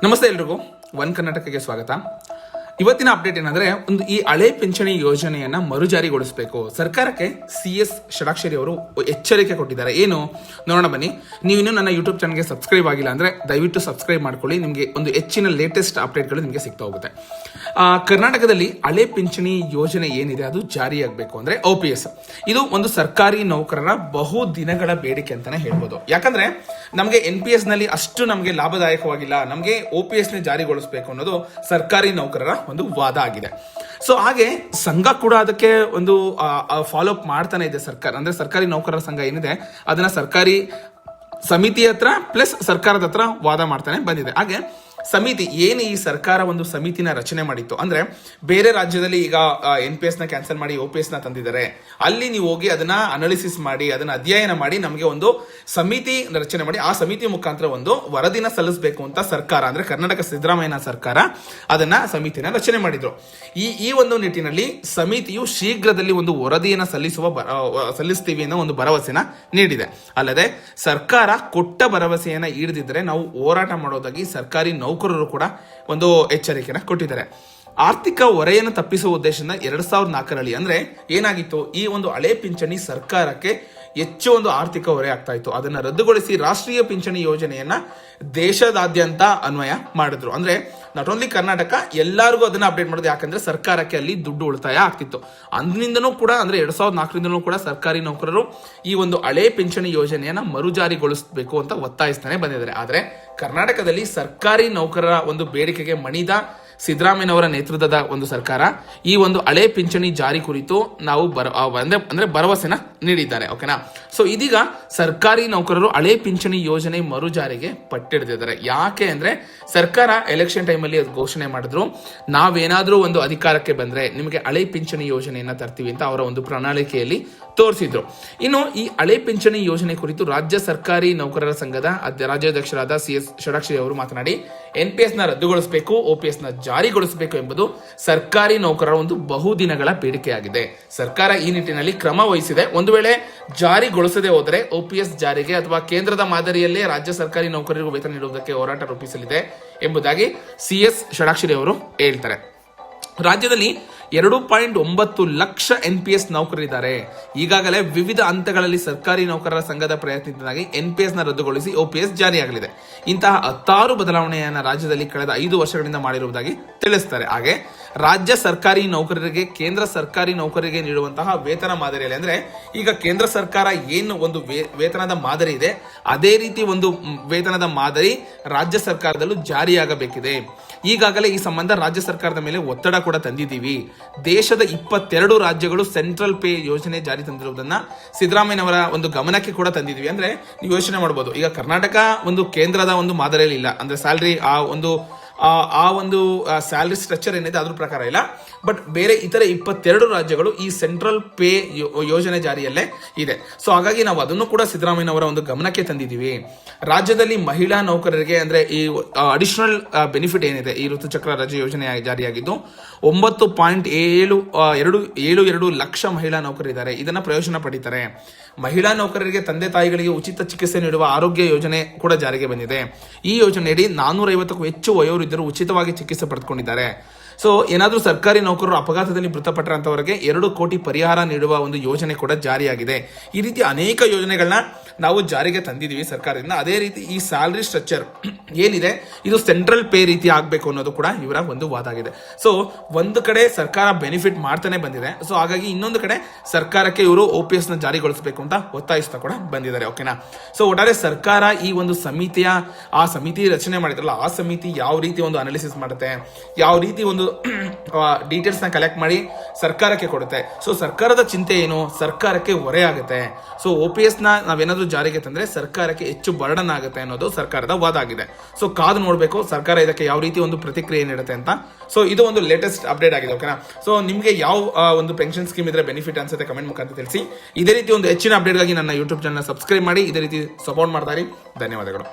ನಮಸ್ತೆ ಎಲ್ರಿಗೂ ಒನ್ ಕರ್ನಾಟಕಕ್ಕೆ ಸ್ವಾಗತ. ಇವತ್ತಿನ ಅಪ್ಡೇಟ್ ಏನಂದ್ರೆ, ಈ ಹಳೆ ಪಿಂಚಣಿ ಯೋಜನೆಯನ್ನ ಮರುಜಾರಿಗೊಳಿಸಬೇಕು. ಸರ್ಕಾರಕ್ಕೆ CS ಷಡಾಕ್ಷರಿ ಅವರು ಎಚ್ಚರಿಕೆ ಕೊಟ್ಟಿದ್ದಾರೆ. ಏನು ನೋಡೋಣ ಬನ್ನಿ. ನೀವು ಇನ್ನೂ ನನ್ನ ಯೂಟ್ಯೂಬ್ ಚಾನಲ್ಗೆ ಸಬ್ಸ್ಕ್ರೈಬ್ ಆಗಿಲ್ಲ ಅಂದ್ರೆ ದಯವಿಟ್ಟು ಸಬ್ಸ್ಕ್ರೈಬ್ ಮಾಡ್ಕೊಳ್ಳಿ. ನಿಮಗೆ ಒಂದು ಹೆಚ್ಚಿನ ಲೇಟೆಸ್ಟ್ ಅಪ್ಡೇಟ್ಗಳು ನಿಮಗೆ ಸಿಗ್ತಾ ಹೋಗುತ್ತೆ. ಕರ್ನಾಟಕದಲ್ಲಿ ಹಳೆ ಪಿಂಚಣಿ ಯೋಜನೆ ಏನಿದೆ ಅದು ಜಾರಿಯಾಗಬೇಕು ಅಂದ್ರೆ OPS. ಇದು ಒಂದು ಸರ್ಕಾರಿ ನೌಕರರ ಬಹು ದಿನಗಳ ಬೇಡಿಕೆ ಅಂತಾನೆ ಹೇಳ್ಬೋದು. ಯಾಕಂದ್ರೆ ನಮಗೆ NPS ನಲ್ಲಿ ಅಷ್ಟು ನಮಗೆ ಲಾಭದಾಯಕವಾಗಿಲ್ಲ, ನಮಗೆ OPS ನೇ ಜಾರಿಗೊಳಿಸಬೇಕು ಅನ್ನೋದು ಸರ್ಕಾರಿ ನೌಕರರ ಒಂದು ವಾದ ಆಗಿದೆ. ಸೊ ಹಾಗೆ ಸಂಘ ಕೂಡ ಅದಕ್ಕೆ ಒಂದು ಫಾಲೋ ಅಪ್ ಮಾಡ್ತಾನೆ ಇದೆ. ಸರ್ಕಾರ ಅಂದ್ರೆ ಸರ್ಕಾರಿ ನೌಕರರ ಸಂಘ ಏನಿದೆ ಅದನ್ನ ಸರ್ಕಾರಿ ಸಮಿತಿ ಹತ್ರ ಪ್ಲಸ್ ಸರ್ಕಾರದ ಹತ್ರ ವಾದ ಮಾಡ್ತಾನೆ ಬಂದಿದೆ. ಹಾಗೆ ಸಮಿತಿ ಏನು ಈ ಸರ್ಕಾರ ಒಂದು ಸಮಿತಿನ ರಚನೆ ಮಾಡಿತ್ತು ಅಂದ್ರೆ, ಬೇರೆ ರಾಜ್ಯದಲ್ಲಿ ಈಗ NPS ನ ಕ್ಯಾನ್ಸಲ್ ಮಾಡಿ OPS ನ ತಂದಿದ್ದಾರೆ. ಅಲ್ಲಿ ನೀವು ಹೋಗಿ ಅದನ್ನ ಅನಾಲಿಸಿಸ್ ಮಾಡಿ ಅದನ್ನ ಅಧ್ಯಯನ ಮಾಡಿ ನಮಗೆ ಒಂದು ಸಮಿತಿ ರಚನೆ ಮಾಡಿ ಆ ಸಮಿತಿ ಮುಖಾಂತರ ಒಂದು ವರದಿನ ಸಲ್ಲಿಸಬೇಕು ಅಂತ ಸರ್ಕಾರ ಅಂದ್ರೆ ಕರ್ನಾಟಕ ಸಿದ್ದರಾಮಯ್ಯ ಸರ್ಕಾರ ಅದನ್ನ ಸಮಿತಿನ ರಚನೆ ಮಾಡಿದ್ರು. ಈ ಒಂದು ನಿಟ್ಟಿನಲ್ಲಿ ಸಮಿತಿಯು ಶೀಘ್ರದಲ್ಲಿ ಒಂದು ವರದಿಯನ್ನ ಸಲ್ಲಿಸ್ತೀವಿ ಅನ್ನೋ ಒಂದು ಭರವಸೆನ ನೀಡಿದೆ. ಅಲ್ಲದೆ ಸರ್ಕಾರ ಕೊಟ್ಟ ಭರವಸೆಯನ್ನ ಈಡದಿದ್ದರೆ ನಾವು ಹೋರಾಟ ಮಾಡೋದಾಗಿ ಸರ್ಕಾರಿ ನೌಕರರು ಕೂಡ ಒಂದು ಎಚ್ಚರಿಕೆನ ಕೊಟ್ಟಿದ್ದಾರೆ. ಆರ್ಥಿಕ ಹೊರೆಯನ್ನು ತಪ್ಪಿಸುವ ಉದ್ದೇಶದಿಂದ 2004ರಲ್ಲಿ ಅಂದ್ರೆ ಏನಾಗಿತ್ತು, ಈ ಒಂದು ಹಳೆ ಪಿಂಚಣಿ ಸರ್ಕಾರಕ್ಕೆ ಹೆಚ್ಚು ಒಂದು ಆರ್ಥಿಕ ಹೊರೆ ಆಗ್ತಾ ಇತ್ತು. ಅದನ್ನ ರದ್ದುಗೊಳಿಸಿ ರಾಷ್ಟ್ರೀಯ ಪಿಂಚಣಿ ಯೋಜನೆಯನ್ನ ದೇಶದಾದ್ಯಂತ ಅನ್ವಯ ಮಾಡಿದ್ರು. ಅಂದ್ರೆ ನಾಟ್ ಓನ್ಲಿ ಕರ್ನಾಟಕ, ಎಲ್ಲರಿಗೂ ಅದನ್ನ ಅಪ್ಡೇಟ್ ಮಾಡೋದು. ಯಾಕಂದ್ರೆ ಸರ್ಕಾರಕ್ಕೆ ಅಲ್ಲಿ ದುಡ್ಡು ಉಳಿತಾಯ ಆಗ್ತಿತ್ತು. ಅಂದಿನಿಂದನೂ ಕೂಡ ಅಂದ್ರೆ 2004ರಿಂದನೂ ಕೂಡ ಸರ್ಕಾರಿ ನೌಕರರು ಈ ಒಂದು ಹಳೆ ಪಿಂಚಣಿ ಯೋಜನೆಯನ್ನ ಮರುಜಾರಿಗೊಳಿಸಬೇಕು ಅಂತ ಒತ್ತಾಯಿಸ್ತಾನೆ ಬಂದಿದ್ದಾರೆ. ಆದ್ರೆ ಕರ್ನಾಟಕದಲ್ಲಿ ಸರ್ಕಾರಿ ನೌಕರರ ಒಂದು ಬೇಡಿಕೆಗೆ ಮಣಿದ ಸಿದ್ದರಾಮಯ್ಯನವರ ನೇತೃತ್ವದ ಒಂದು ಸರ್ಕಾರ ಈ ಒಂದು ಹಳೆ ಪಿಂಚಣಿ ಜಾರಿ ಕುರಿತು ನಾವು ಅಂದ್ರೆ ಭರವಸೆನ ನೀಡಿದ್ದಾರೆ. ಓಕೆನಾ. ಸೊ ಇದೀಗ ಸರ್ಕಾರಿ ನೌಕರರು ಹಳೆ ಪಿಂಚಣಿ ಯೋಜನೆ ಮರುಜಾರಿಗೆ ಪಟ್ಟಿಡಿದಿದ್ದಾರೆ. ಯಾಕೆ ಅಂದ್ರೆ ಸರ್ಕಾರ ಎಲೆಕ್ಷನ್ ಟೈಮಲ್ಲಿ ಅದು ಘೋಷಣೆ ಮಾಡಿದ್ರು, ನಾವೇನಾದ್ರೂ ಒಂದು ಅಧಿಕಾರಕ್ಕೆ ಬಂದ್ರೆ ನಿಮಗೆ ಹಳೆ ಪಿಂಚಣಿ ಯೋಜನೆಯನ್ನ ತರ್ತೀವಿ ಅಂತ ಅವರ ಒಂದು ಪ್ರಣಾಳಿಕೆಯಲ್ಲಿ ತೋರಿಸಿದ್ರು. ಇನ್ನು ಈ ಹಳೆ ಪಿಂಚಣಿ ಯೋಜನೆ ಕುರಿತು ರಾಜ್ಯ ಸರ್ಕಾರಿ ನೌಕರರ ಸಂಘದ ರಾಜ್ಯಾಧ್ಯಕ್ಷರಾದ CS ಷಡಾಕ್ಷರಿ ಅವರು ಮಾತನಾಡಿ, NPS ನ ರದ್ದುಗೊಳಿಸಬೇಕು, OPS ನ ಜಾರಿಗೊಳಿಸಬೇಕು ಎಂಬುದು ಸರ್ಕಾರಿ ನೌಕರರ ಒಂದು ಬಹುದಿನಗಳ ಬೇಡಿಕೆಯಾಗಿದೆ. ಸರ್ಕಾರ ಈ ನಿಟ್ಟಿನಲ್ಲಿ ಕ್ರಮ ವಹಿಸಿದೆ. ಒಂದು ವೇಳೆ ಜಾರಿಗೊಳಿಸದೆ ಹೋದರೆ OPS ಜಾರಿಗೆ ಅಥವಾ ಕೇಂದ್ರದ ಮಾದರಿಯಲ್ಲೇ ರಾಜ್ಯ ಸರ್ಕಾರಿ ನೌಕರರಿಗೂ ವೇತನ ನೀಡುವುದಕ್ಕೆ ಹೋರಾಟ ರೂಪಿಸಲಿದೆ ಎಂಬುದಾಗಿ CS ಷಡಾಕ್ಷರಿ ಅವರು ಹೇಳ್ತಾರೆ. ರಾಜ್ಯದಲ್ಲಿ 2.9 ಲಕ್ಷ NPS ನೌಕರರಿದ್ದಾರೆ. ಈಗಾಗಲೇ ವಿವಿಧ ಹಂತಗಳಲ್ಲಿ ಸರ್ಕಾರಿ ನೌಕರರ ಸಂಘದ ಪ್ರಯತ್ನದಿಂದಾಗಿ NPS ನ ರದ್ದುಗೊಳಿಸಿ OPS ಜಾರಿಯಾಗಲಿದೆ. ಇಂತಹ 10 ಬದಲಾವಣೆಯನ್ನು ರಾಜ್ಯದಲ್ಲಿ ಕಳೆದ 5 ವರ್ಷಗಳಿಂದ ಮಾಡಿರುವುದಾಗಿ ತಿಳಿಸುತ್ತಾರೆ. ಹಾಗೆ ರಾಜ್ಯ ಸರ್ಕಾರಿ ನೌಕರರಿಗೆ ಕೇಂದ್ರ ಸರ್ಕಾರಿ ನೌಕರರಿಗೆ ನೀಡುವಂತಹ ವೇತನ ಮಾದರಿಯಲ್ಲಿ ಅಂದ್ರೆ ಈಗ ಕೇಂದ್ರ ಸರ್ಕಾರ ಏನು ಒಂದು ವೇತನದ ಮಾದರಿ ಇದೆ, ಅದೇ ರೀತಿ ಒಂದು ವೇತನದ ಮಾದರಿ ರಾಜ್ಯ ಸರ್ಕಾರದಲ್ಲೂ ಜಾರಿಯಾಗಬೇಕಿದೆ. ಈಗಾಗಲೇ ಈ ಸಂಬಂಧ ರಾಜ್ಯ ಸರ್ಕಾರದ ಮೇಲೆ ಒತ್ತಡ ಕೂಡ ತಂದಿದ್ದೀವಿ. ದೇಶದ 22 ರಾಜ್ಯಗಳು ಸೆಂಟ್ರಲ್ ಪೇ ಯೋಜನೆ ಜಾರಿ ತಂದಿರುವುದನ್ನ ಸಿದ್ದರಾಮಯ್ಯನವರ ಒಂದು ಗಮನಕ್ಕೆ ಕೂಡ ತಂದಿದ್ವಿ. ಅಂದ್ರೆ ನೀವು ಯೋಚನೆ ಮಾಡಬಹುದು, ಈಗ ಕರ್ನಾಟಕ ಒಂದು ಕೇಂದ್ರದ ಒಂದು ಮಾದರಿಯಲ್ಲಿ ಇಲ್ಲ, ಅಂದ್ರೆ ಸ್ಯಾಲರಿ ಆ ಒಂದು ಸ್ಯಾಲರಿ ಸ್ಟ್ರಕ್ಚರ್ ಏನಿದೆ ಅದ್ರ ಪ್ರಕಾರ ಇಲ್ಲ. ಬಟ್ ಬೇರೆ ಇತರೆ 22 ರಾಜ್ಯಗಳು ಈ ಸೆಂಟ್ರಲ್ ಪೇ ಯೋಜನೆ ಜಾರಿಯಲ್ಲೇ ಇದೆ. ಸೊ ಹಾಗಾಗಿ ನಾವು ಅದನ್ನು ಕೂಡ ಸಿದ್ದರಾಮಯ್ಯನವರ ಒಂದು ಗಮನಕ್ಕೆ ತಂದಿದ್ದೀವಿ. ರಾಜ್ಯದಲ್ಲಿ ಮಹಿಳಾ ನೌಕರರಿಗೆ ಅಂದ್ರೆ ಈ ಅಡಿಷನಲ್ ಬೆನಿಫಿಟ್ ಏನಿದೆ, ಈ ಋತುಚಕ್ರ ರಜೆ ಯೋಜನೆ ಜಾರಿಯಾಗಿದ್ದು 9.72 ಲಕ್ಷ ಮಹಿಳಾ ನೌಕರರಿದ್ದಾರೆ. ಇದನ್ನ ಪ್ರಯೋಜನ ಪಡೀತಾರೆ. ಮಹಿಳಾ ನೌಕರರಿಗೆ ತಂದೆ ತಾಯಿಗಳಿಗೆ ಉಚಿತ ಚಿಕಿತ್ಸೆ ನೀಡುವ ಆರೋಗ್ಯ ಯೋಜನೆ ಕೂಡ ಜಾರಿಗೆ ಬಂದಿದೆ. ಈ ಯೋಜನೆಯಡಿ 450ಕ್ಕೂ ಹೆಚ್ಚು ವಯೋವೃದ್ಧರು ಉಚಿತವಾಗಿ ಚಿಕಿತ್ಸೆ ಪಡೆದುಕೊಂಡಿದ್ದಾರೆ. ಸೊ ಏನಾದ್ರೂ ಸರ್ಕಾರಿ ನೌಕರರು ಅಪಘಾತದಲ್ಲಿ ಮೃತಪಟ್ಟಂತವರಿಗೆ 2 ಕೋಟಿ ಪರಿಹಾರ ನೀಡುವ ಒಂದು ಯೋಜನೆ ಕೂಡ ಜಾರಿಯಾಗಿದೆ. ಈ ರೀತಿ ಅನೇಕ ಯೋಜನೆಗಳನ್ನ ನಾವು ಜಾರಿಗೆ ತಂದಿದ್ದೀವಿ ಸರ್ಕಾರದಿಂದ. ಅದೇ ರೀತಿ ಈ ಸ್ಯಾಲರಿ ಸ್ಟ್ರಕ್ಚರ್ ಏನಿದೆ ಇದು ಸೆಂಟ್ರಲ್ ಪೇ ರೀತಿ ಆಗಬೇಕು ಅನ್ನೋದು ಕೂಡ ಇವರ ಒಂದು ವಾದ ಆಗಿದೆ. ಸೊ ಒಂದು ಕಡೆ ಸರ್ಕಾರ ಬೆನಿಫಿಟ್ ಮಾಡ್ತಾನೆ ಬಂದಿದೆ. ಸೊ ಹಾಗಾಗಿ ಇನ್ನೊಂದು ಕಡೆ ಸರ್ಕಾರಕ್ಕೆ ಇವರು OPS ನ ಜಾರಿಗೊಳಿಸಬೇಕು ಅಂತ ಒತ್ತಾಯಿಸ್ತಾ ಕೂಡ ಬಂದಿದ್ದಾರೆ. ಓಕೆನಾ. ಸೊ ಒಟ್ಟಾರೆ ಸರ್ಕಾರ ಈ ಒಂದು ಸಮಿತಿ ರಚನೆ ಮಾಡಿದ್ರಲ್ಲ, ಆ ಸಮಿತಿ ಯಾವ ರೀತಿ ಒಂದು ಅನಾಲಿಸಿಸ್ ಮಾಡುತ್ತೆ, ಯಾವ ರೀತಿ ಒಂದು ಡೀಟೇಲ್ಸ್ ನ ಕಲೆಕ್ಟ್ ಮಾಡಿ ಸರ್ಕಾರಕ್ಕೆ ಕೊಡುತ್ತೆ. ಸೊ ಸರ್ಕಾರದ ಚಿಂತೆ ಏನು, ಸರ್ಕಾರಕ್ಕೆ ಹೊರೆ ಆಗುತ್ತೆ. ಸೊ OPS ನ ನಾವೇನಾದ್ರೂ ಜಾರಿಗೆ ತಂದ್ರೆ ಸರ್ಕಾರಕ್ಕೆ ಹೆಚ್ಚು ಬರ್ಡನ್ ಆಗುತ್ತೆ ಅನ್ನೋದು ಸರ್ಕಾರದ ವಾದ ಆಗಿದೆ. ಸೊ ಕಾದು ನೋಡ್ಬೇಕು ಸರ್ಕಾರ ಇದಕ್ಕೆ ಯಾವ ರೀತಿ ಒಂದು ಪ್ರತಿಕ್ರಿಯೆ ನೀಡುತ್ತೆ ಅಂತ. ಸೊ ಇದು ಒಂದು ಲೇಟೆಸ್ಟ್ ಅಪ್ಡೇಟ್ ಆಗಿದೆ. ಓಕೆನಾ. ಸೊ ನಿಮಗೆ ಯಾವ ಒಂದು ಪೆನ್ಷನ್ ಸ್ಕೀಮ್ ಇದ್ರೆ ಬೆನಿಫಿಟ್ ಅನ್ಸುತ್ತೆ ಕಮೆಂಟ್ ಮುಖಾಂತರ ತಿಳಿಸಿ. ಇದೇ ರೀತಿ ಒಂದು ಹೆಚ್ಚಿನ ಅಪ್ಡೇಟ್ಗಾಗಿ ನನ್ನ ಯೂಟ್ಯೂಬ್ ಚಾನಲ್ ಸಬ್ಸ್ಕ್ರೈಬ್ ಮಾಡಿ ಇದೇ ರೀತಿ ಸಪೋರ್ಟ್ ಮಾಡ್ತಾ ಇರಿ. ಧನ್ಯವಾದಗಳು.